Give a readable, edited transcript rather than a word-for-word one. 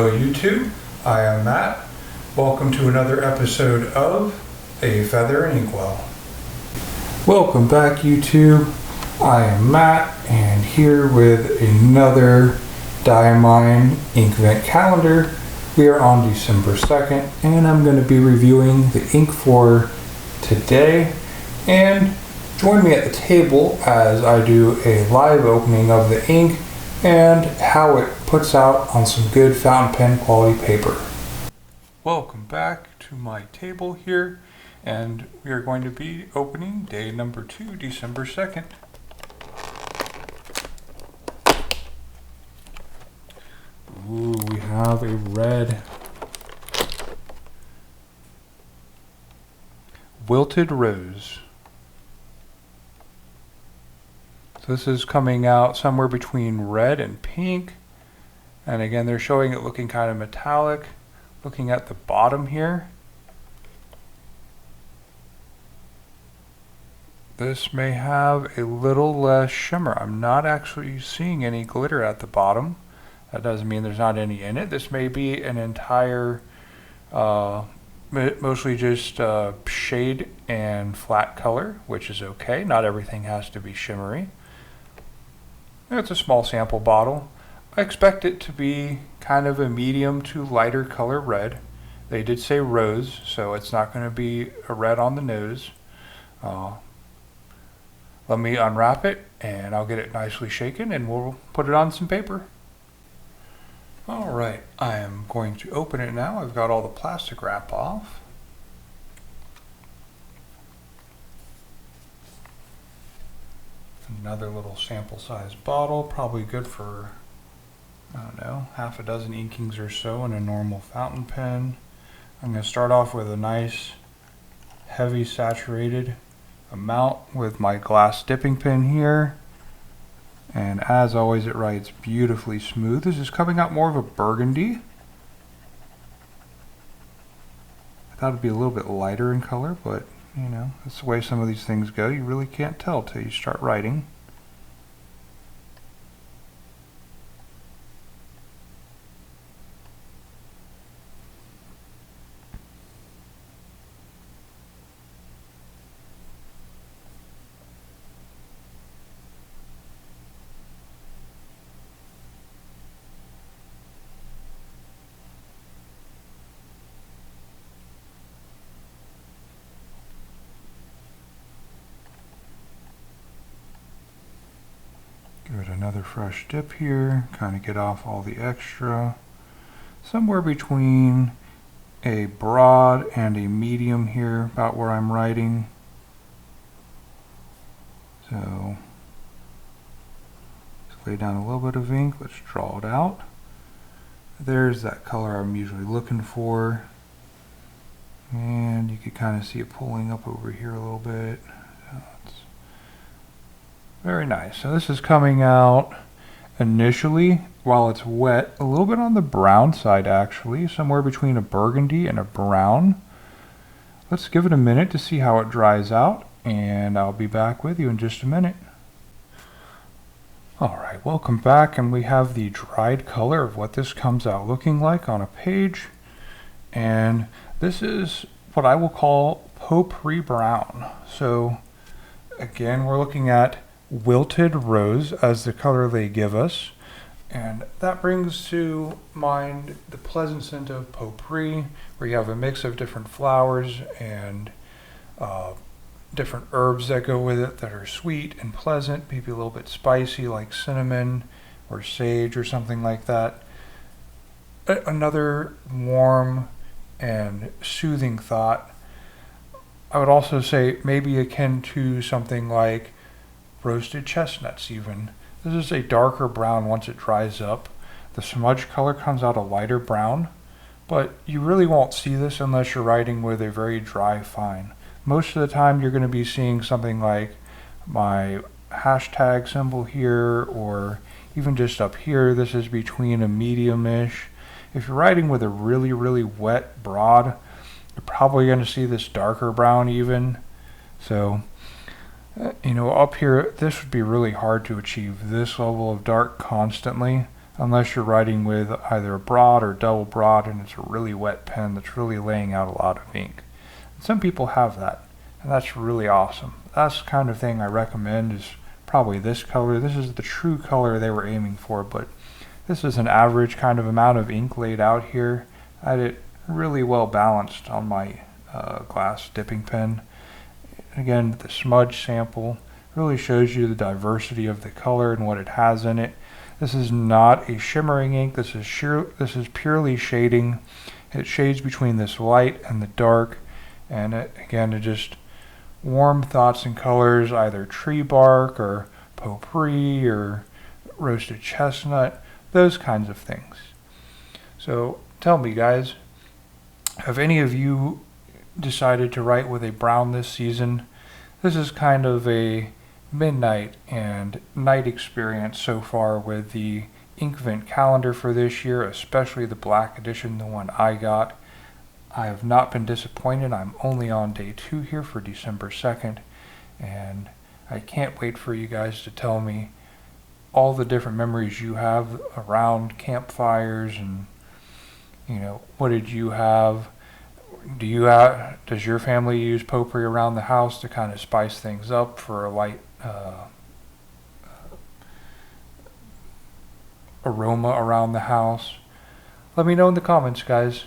Hello YouTube, I am Matt. Welcome to another episode of A Feather in Inkwell. Welcome back YouTube, I am Matt and here with another Diamine Inkvent Calendar. We are on December 2nd and I'm going to be reviewing the ink for today. And join me at the table as I do a live opening of the ink and how it puts out on some good fountain pen quality paper. Welcome back to my table here, and we are going to be opening day number 2, December 2nd. Ooh, we have a red Withered Rose. So this is coming out somewhere between red and pink. And again, they're showing it looking kind of metallic. Looking at the bottom here, this may have a little less shimmer. I'm not actually seeing any glitter at the bottom. That doesn't mean there's not any in it. This may be an entire, mostly just shade and flat color, which is okay. Not everything has to be shimmery. It's a small sample bottle. I expect it to be kind of a medium to lighter color red. They did say rose, so it's not going to be a red on the nose. Let me unwrap it and I'll get it nicely shaken and we'll put it on some paper. Alright, I am going to open it now. I've got all the plastic wrap off. Another little sample size bottle, probably good for, I don't know, half a dozen inkings or so in a normal fountain pen. I'm going to start off with a nice heavy saturated amount with my glass dipping pen here. And as always, it writes beautifully smooth. This is coming out more of a burgundy. I thought it'd be a little bit lighter in color, but you know, that's the way some of these things go. You really can't tell till you start writing. Give it another fresh dip here, kind of get off all the extra. Somewhere between a broad and a medium here, about where I'm writing. So, just lay down a little bit of ink, let's draw it out. There's that color I'm usually looking for. And you can kind of see it pulling up over here a little bit. Very nice. So this is coming out initially, while it's wet, a little bit on the brown side actually, somewhere between a burgundy and a brown. Let's give it a minute to see how it dries out, and I'll be back with you in just a minute. Alright, welcome back, and we have the dried color of what this comes out looking like on a page. And this is what I will call potpourri brown. So again, we're looking at Withered Rose as the color they give us, and that brings to mind the pleasant scent of potpourri, where you have a mix of different flowers and different herbs that go with it that are sweet and pleasant, maybe a little bit spicy like cinnamon or sage or something like that. Another warm and soothing thought. I would also say maybe akin to something like roasted chestnuts even. This is a darker brown once it dries up. The smudge color comes out a lighter brown, but you really won't see this unless you're writing with a very dry fine. Most of the time you're going to be seeing something like my hashtag symbol here, or even just up here. This is between a medium-ish. If you're writing with a really, really wet broad, you're probably going to see this darker brown even. So you know, up here, this would be really hard to achieve this level of dark constantly. unless you're writing with either a broad or double broad and it's a really wet pen that's really laying out a lot of ink. Some people have that, and that's really awesome. That's the kind of thing I recommend, is probably this color. This is the true color they were aiming for, but this is an average kind of amount of ink laid out here. I had it really well balanced on my glass dipping pen. Again, the smudge sample really shows you the diversity of the color and what it has in it. This is not a shimmering ink. This is purely shading. It shades between this light and the dark, and again, it just warm thoughts and colors, either tree bark or potpourri or roasted chestnut, those kinds of things. So tell me, guys, have any of you decided to write with a brown this season? This is kind of a midnight and night experience so far with the Inkvent Calendar for this year, especially the black edition, the one I got. I have not been disappointed. I'm only on day 2 here for December 2nd, and I can't wait for you guys to tell me all the different memories you have around campfires, and what did you have? Does your family use potpourri around the house to kind of spice things up for a light aroma around the house? Let me know in the comments, guys.